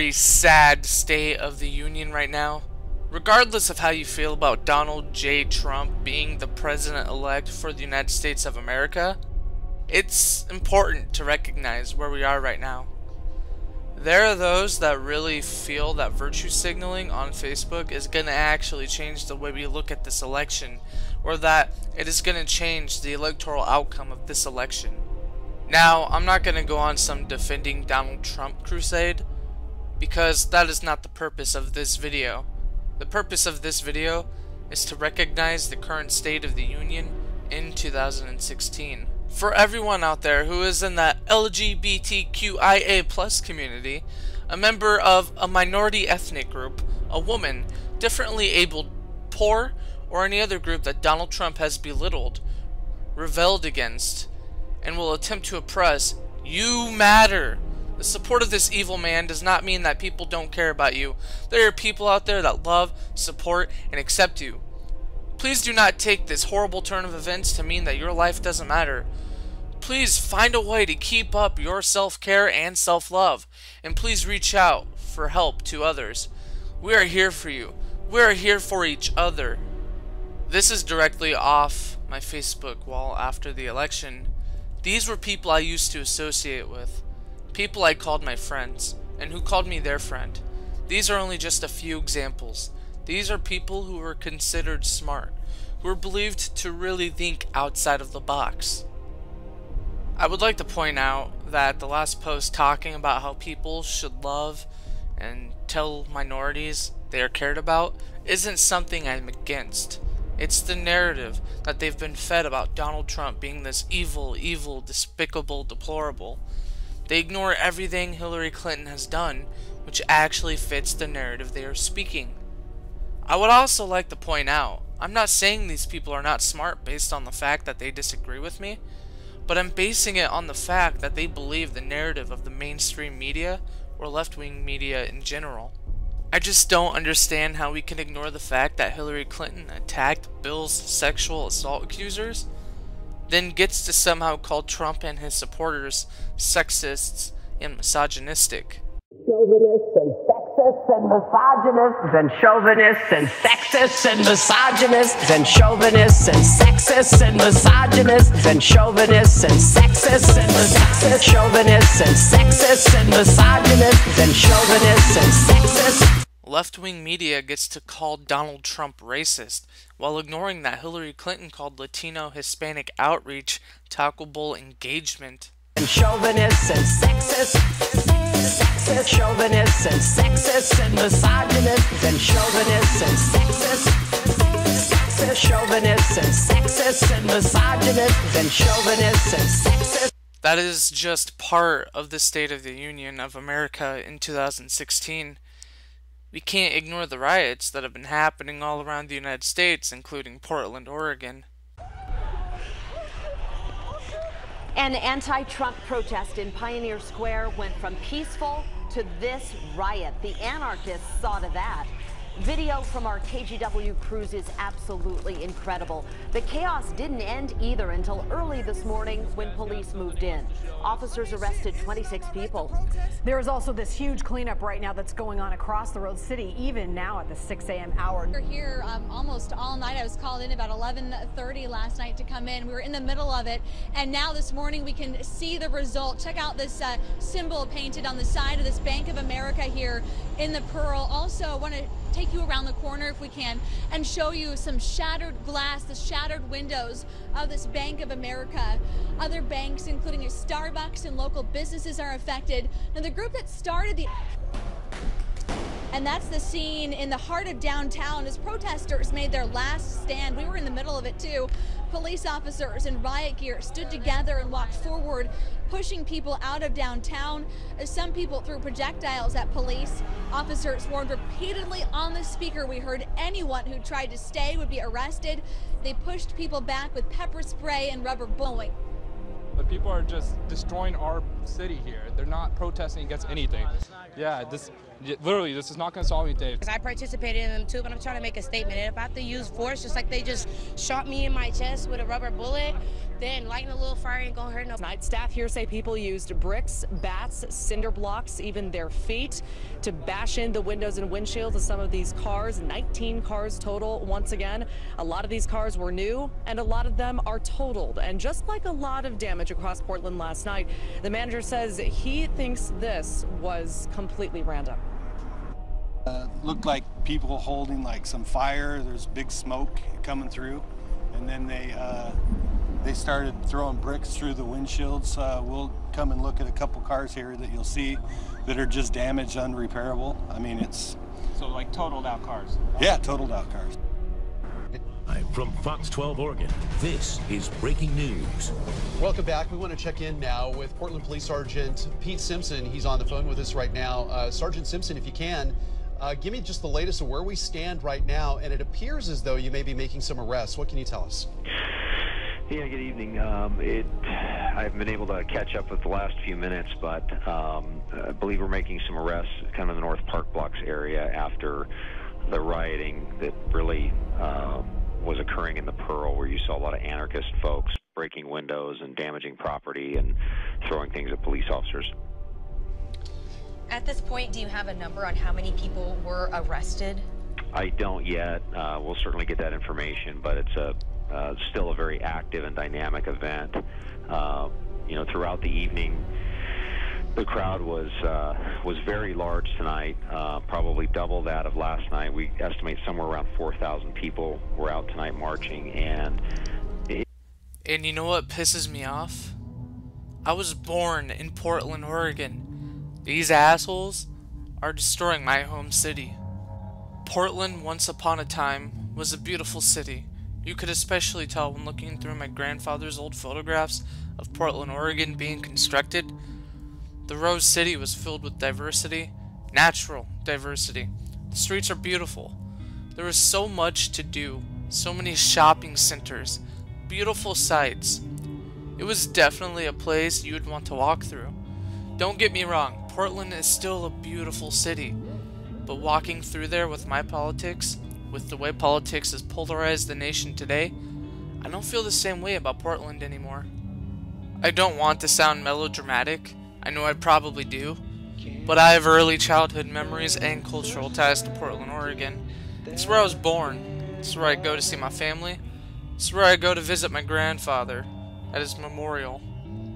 very sad state of the union right now. Regardless of how you feel about Donald J. Trump being the president-elect for the United States of America, it's important to recognize where we are right now. There are those that really feel that virtue signaling on Facebook is going to actually change the way we look at this election, or that it is going to change the electoral outcome of this election. Now, I'm not going to go on some defending Donald Trump crusade, because that is not the purpose of this video. The purpose of this video is to recognize the current state of the union in 2016. For everyone out there who is in that LGBTQIA+ community, a member of a minority ethnic group, a woman, differently abled, poor, or any other group that Donald Trump has belittled, rebelled against, and will attempt to oppress, you matter. The support of this evil man does not mean that people don't care about you. There are people out there that love, support, and accept you. Please do not take this horrible turn of events to mean that your life doesn't matter. Please find a way to keep up your self-care and self-love, and please reach out for help to others. We are here for you. We are here for each other. This is directly off my Facebook wall after the election. These were people I used to associate with, people I called my friends, and who called me their friend. These are only just a few examples. These are people who were considered smart, who were believed to really think outside of the box. I would like to point out that the last post talking about how people should love and tell minorities they are cared about isn't something I'm against. It's the narrative that they've been fed about Donald Trump being this evil, despicable, deplorable. They ignore everything Hillary Clinton has done, which actually fits the narrative they are speaking. I would also like to point out, I'm not saying these people are not smart based on the fact that they disagree with me, but I'm basing it on the fact that they believe the narrative of the mainstream media or left-wing media in general. I just don't understand how we can ignore the fact that Hillary Clinton attacked Bill's sexual assault accusers, then gets to somehow call Trump and his supporters sexists and misogynistic. Chauvinists and sexists and misogynists and chauvinists and sexists and misogynists and chauvinists and sexists and misogynists and chauvinists and sexists and misogynists, chauvinists and sexists and misogynists and chauvinists and sexists. Left-wing media gets to call Donald Trump racist, while ignoring that Hillary Clinton called Latino Hispanic outreach talkable engagement. And chauvinists and sexists, chauvinists and sexists and misogynists and chauvinists and sexists, chauvinists and sexists and misogynists and chauvinists and sexists. That is just part of the State of the Union of America in 2016. We can't ignore the riots that have been happening all around the United States, including Portland, Oregon. An anti-Trump protest in Pioneer Square went from peaceful to this riot. The anarchists saw to that. Video from our KGW crews is absolutely incredible. The chaos didn't end either until early this morning when police moved in. Officers arrested 26 people. There is also this huge cleanup right now that's going on across the road city, even now at the 6 a.m. hour. We're here almost all night. I was called in about 11:30 last night to come in. We were in the middle of it, and now this morning we can see the result. Check out this symbol painted on the side of this Bank of America here in the Pearl. Also, I want to take you around the corner if we can and show you some shattered glass, the shattered windows of this Bank of America. Other banks, including a Starbucks and local businesses, are affected. Now, the group that started the... And that's the scene in the heart of downtown as protesters made their last stand. We were in the middle of it too. Police officers in riot gear stood together and walked forward, pushing people out of downtown. Some people threw projectiles at police. Officers warned repeatedly on the speaker we heard anyone who tried to stay would be arrested. They pushed people back with pepper spray and rubber bullets. But people are just destroying our city here. They're not protesting against anything. Yeah, literally, this is not going to solve anything. I participated in them too, but I'm trying to make a statement. And if I have to use force, just like they just shot me in my chest with a rubber bullet, then lighting a little fire ain't gonna hurt no. Tonight, staff here say people used bricks, bats, cinder blocks, even their feet to bash in the windows and windshields of some of these cars. 19 cars total. Once again, a lot of these cars were new and a lot of them are totaled. And just like a lot of damage across Portland last night, the manager says he thinks this was completely random. Looked like people holding like some fire. There's big smoke coming through, and then they started throwing bricks through the windshields. We'll come and look at a couple cars here that you'll see that are just damaged, unrepairable. I mean, it's... So like totaled out cars? Yeah, totaled out cars. From Fox 12 Oregon, this is breaking news. Welcome back. We want to check in now with Portland Police Sergeant Pete Simpson. He's on the phone with us right now. Sergeant Simpson, if you can, give me just the latest of where we stand right now. And it appears as though you may be making some arrests. What can you tell us? Yeah, good evening. I haven't been able to catch up with the last few minutes, but I believe we're making some arrests kind of in the North Park Blocks area after the rioting that really was occurring in the Pearl, where you saw a lot of anarchist folks breaking windows and damaging property and throwing things at police officers. At this point, do you have a number on how many people were arrested? I don't yet. We'll certainly get that information, but it's still a very active and dynamic event. You know, throughout the evening, the crowd was very large tonight, probably double that of last night. We estimate somewhere around 4,000 people were out tonight marching, and you know what pisses me off? I was born in Portland, Oregon. These assholes are destroying my home city. Portland, once upon a time, was a beautiful city. You could especially tell when looking through my grandfather's old photographs of Portland, Oregon being constructed. The Rose City was filled with diversity, natural diversity. The streets are beautiful. There was so much to do, so many shopping centers, beautiful sights. It was definitely a place you would want to walk through. Don't get me wrong, Portland is still a beautiful city, but walking through there with my politics, with the way politics has polarized the nation today, I don't feel the same way about Portland anymore. I don't want to sound melodramatic, I know I probably do, but I have early childhood memories and cultural ties to Portland, Oregon. It's where I was born, it's where I go to see my family, it's where I go to visit my grandfather at his memorial.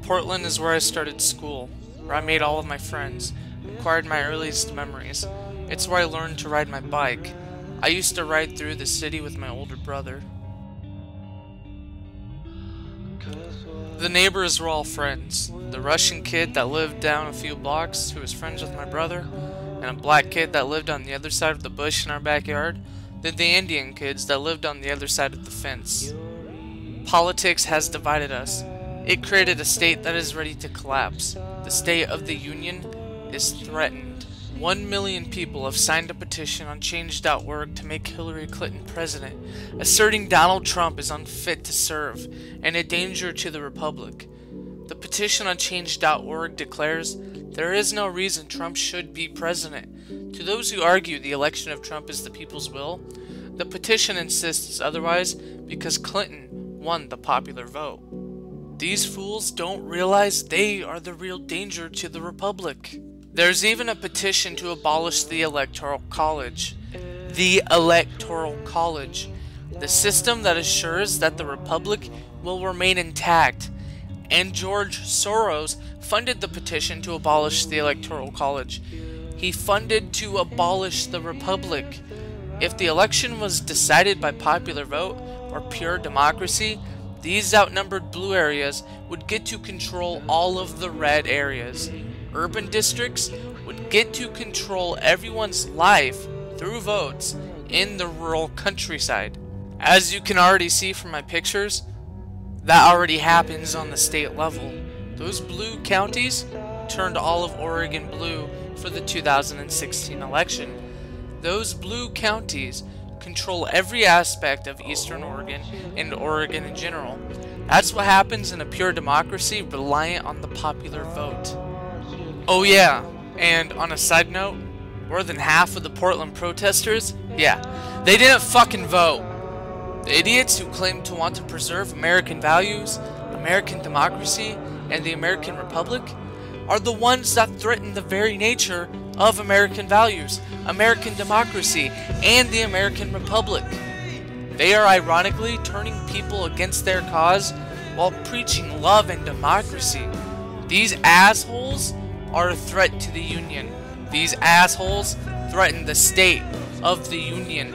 Portland is where I started school, where I made all of my friends, acquired my earliest memories. It's where I learned to ride my bike. I used to ride through the city with my older brother. The neighbors were all friends. The Russian kid that lived down a few blocks, who was friends with my brother, and a black kid that lived on the other side of the bush in our backyard, then the Indian kids that lived on the other side of the fence. Politics has divided us. It created a state that is ready to collapse. The state of the Union is threatened. 1 million people have signed a petition on change.org to make Hillary Clinton president, asserting Donald Trump is unfit to serve and a danger to the republic. The petition on change.org declares there is no reason Trump should be president. To those who argue the election of Trump is the people's will, the petition insists otherwise because Clinton won the popular vote. These fools don't realize they are the real danger to the republic. There's even a petition to abolish the Electoral College. The Electoral College, the system that assures that the republic will remain intact. And George Soros funded the petition to abolish the Electoral College. He funded to abolish the republic. If the election was decided by popular vote or pure democracy, these outnumbered blue areas would get to control all of the red areas. Urban districts would get to control everyone's life through votes in the rural countryside. As you can already see from my pictures, that already happens on the state level. Those blue counties turned all of Oregon blue for the 2016 election. Those blue counties control every aspect of Eastern Oregon and Oregon in general. That's what happens in a pure democracy reliant on the popular vote. Oh yeah, And on a side note, more than half of the Portland protesters, yeah, they didn't fucking vote. The idiots who claim to want to preserve American values, American democracy, and the American Republic are the ones that threaten the very nature of American values, American democracy, and the American Republic. They are ironically turning people against their cause while preaching love and democracy. These assholes are a threat to the Union. These assholes threaten the state of the Union.